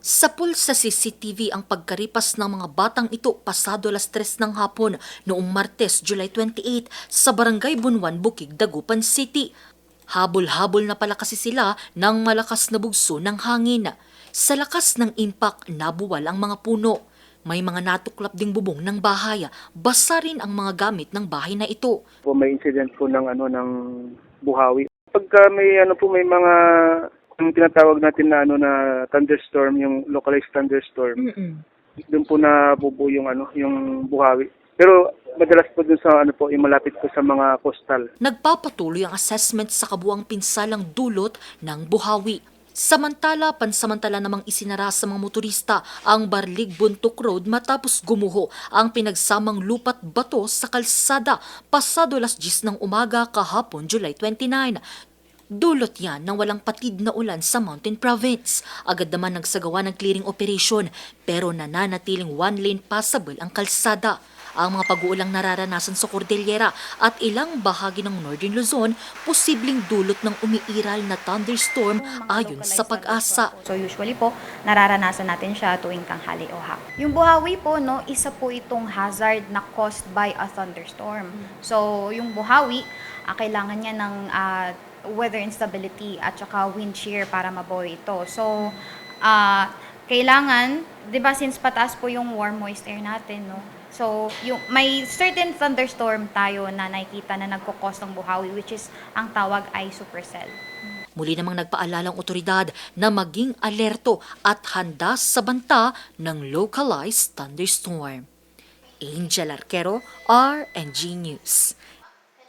Sapul sa CCTV ang pagkaripas ng mga batang ito pasado 3:00 ng hapon noong Martes, July 28 sa Barangay Bunwan, Bukig, Dagupan City. Habol-habol na pala kasi sila ng malakas na bugso ng hangin. Sa lakas ng impact, nabuwal ang mga puno. May mga natuklap ding bubong ng bahay. Basa rin ang mga gamit ng bahay na ito. May incident po ng buhawi. Pagka may mga yung tinatawag natin na thunderstorm, yung localized thunderstorm. Doon po nabubuo yung buhawi. Pero madalas po dun sa yung malapit po sa mga coastal. Nagpapatuloy ang assessment sa kabuang pinsalang dulot ng buhawi. Samantala, pansamantala namang isinara sa mga motorista ang Barlig-Buntok Road matapos gumuho ang pinagsamang lupat bato sa kalsada pasado 10:00 ng umaga kahapon, July 29. Dulot yan ng walang patid na ulan sa Mountain Province. Agad naman nagsagawa ng clearing operation pero nananatiling one-lane passable ang kalsada. Ang mga pag-uulang nararanasan sa Cordillera at ilang bahagi ng Northern Luzon, posibleng dulot ng umiiral na thunderstorm ayon sa Pag-asa. So usually po, nararanasan natin siya tuwing tanghali o hapon. Yung buhawi po, no, isa po itong hazard na caused by a thunderstorm. So yung buhawi, kailangan niya ng weather instability at saka wind shear para mabuhay ito. So kailangan, 'di ba, since pataas po yung warm moist air natin, no? So, may certain thunderstorm tayo na nakikita na nagkukos ng buhawi, which is ang tawag ay supercell. Muli namang nagpaalala ang otoridad na maging alerto at handa sa banta ng localized thunderstorm. Angel Arquero, RNG News.